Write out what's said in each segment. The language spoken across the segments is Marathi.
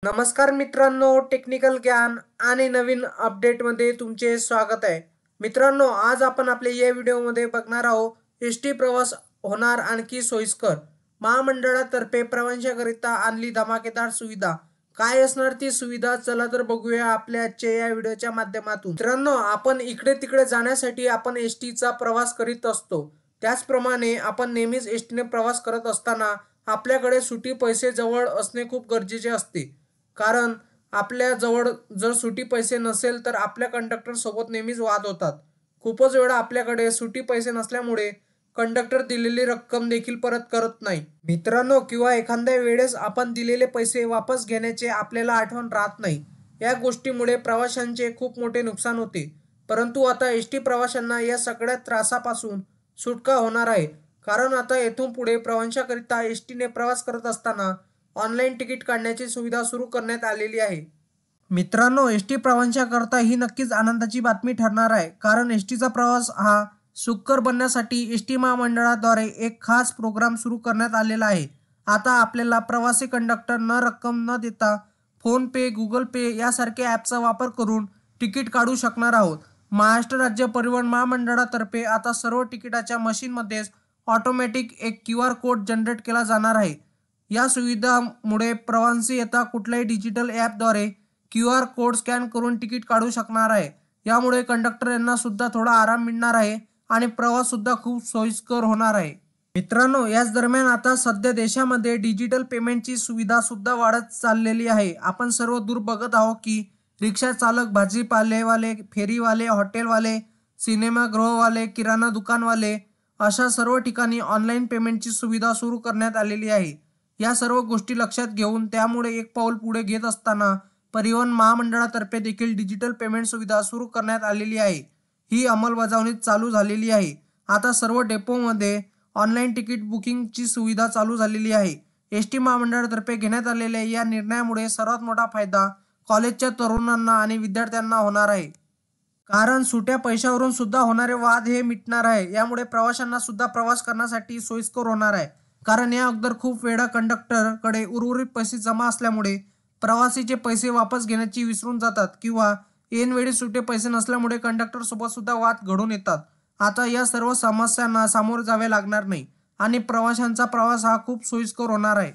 नमस्कार मित्रांनो, टेक्निकल ज्ञान आणि नवीन अपडेटमध्ये तुमचे स्वागत आहे. मित्रांनो, आज आपण आपल्या या व्हिडिओमध्ये बघणार आहोत एस-टी प्रवास होणार आणखी सोयीस्कर. महामंडळातर्फे प्रवाशांकरिता आणली धमाकेदार सुविधा. काय असणार ती सुविधा? चला तर बघूया आपल्या आजच्या या व्हिडिओच्या माध्यमातून. मित्रांनो, आपण इकडे तिकडे जाण्यासाठी आपण एस-टीचा प्रवास करीत असतो. त्याचप्रमाणे आपण नेहमीच एस-टीने प्रवास करत असताना आपल्याकडे सुटी पैसे जवळ असणे खूप गरजेचे असते. कारण आपल्या जवळ जर सुटी पैसे नसेल तर आपल्या कंडक्टर सोबत नेहमीच वाद होतात. खूपच वेळा आपल्याकडे सुटी पैसे नसल्यामुळे कंडक्टर दिलेली रक्कम देखील परत करत नाही. मित्रांनो, किंवा एखाद्या वेळेस आपण दिलेले पैसे वापस घेण्याचे आपल्याला आठवण राहत नाही. या गोष्टीमुळे प्रवाशांचे खूप मोठे नुकसान होते. परंतु आता एस-टी प्रवाशांना या सगळ्या त्रासापासून सुटका होणार आहे. कारण आता येथून पुढे प्रवाशांकरिता एस-टीने प्रवास करत असताना ऑनलाईन तिकीट काढण्याची सुविधा सुरू करण्यात आलेली आहे. मित्रांनो, एस-टी प्रवाशांकरता ही नक्कीच आनंदाची बातमी ठरणार आहे. कारण एस-टीचा प्रवास हा सुखकर बनण्यासाठी एस-टी महामंडळाद्वारे एक खास प्रोग्राम सुरू करण्यात आलेला आहे. आता आपल्याला प्रवासी कंडक्टर रक्कम न देता फोन पे, गुगल पे यासारख्या ॲपचा वापर करून तिकीट काढू शकणार आहोत. महाराष्ट्र राज्य परिवहन महामंडळातर्फे आता सर्व तिकिटाच्या मशीनमध्येच ऑटोमॅटिक एक QR कोड जनरेट केला जाणार आहे. या सुविधामुळे प्रवासी आता कुठल्याही डिजिटल ॲपद्वारे QR कोड स्कॅन करून तिकीट काढू शकणार आहे. यामुळे कंडक्टर यांना सुद्धा थोडा आराम मिळणार आहे आणि प्रवास सुद्धा खूप सोयीस्कर होणार आहे. मित्रांनो, याच दरम्यान आता सध्या देशामध्ये डिजिटल पेमेंटची सुविधा सुद्धा वाढत चाललेली आहे. आपण सर्व दूर बघत आहोत की रिक्षा चालक, भाजीपालेवाले, फेरीवाले, हॉटेलवाले, सिनेमागृहवाले, किराणा दुकानवाले अशा सर्व ठिकाणी ऑनलाईन पेमेंटची सुविधा सुरू करण्यात आलेली आहे. या सर्व गोष्टी लक्षात घेऊन त्यामुळे एक पाऊल पुढे घेत असताना परिवहन महामंडळातर्फे देखील डिजिटल पेमेंट सुविधा सुरू करण्यात आलेली आहे. ही अंमलबजावणी चालू झालेली आहे. आता सर्व डेपोमध्ये ऑनलाईन तिकीट बुकिंगची सुविधा चालू झालेली आहे. एस-टी महामंडळातर्फे घेण्यात आलेल्या या निर्णयामुळे सर्वात मोठा फायदा कॉलेजच्या तरुणांना आणि विद्यार्थ्यांना होणार आहे. कारण सुट्या पैशावरून सुद्धा होणारे वाद हे मिटणार आहे. यामुळे प्रवाशांना सुद्धा प्रवास करण्यासाठी सोयीस्कर होणार आहे. कारण या अगोदर खूप वेळा कंडक्टरकडे उर्वरित पैसे जमा असल्यामुळे प्रवासीचे पैसे वापस घेण्याची विसरून जातात किंवा ऐनवेळी सुटे पैसे नसल्यामुळे कंडक्टर सोबत सुद्धा वाद घडून येतात. आता या सर्व समस्यांना सामोरे जावे लागणार नाही आणि प्रवाशांचा प्रवास हा खूप सोयीस्कर होणार आहे.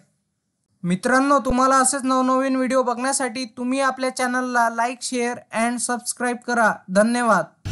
मित्रांनो, तुम्हाला असेच नवनवीन व्हिडिओ बघण्यासाठी तुम्ही आपल्या चॅनलला लाईक, शेअर अँड सबस्क्राईब करा. धन्यवाद.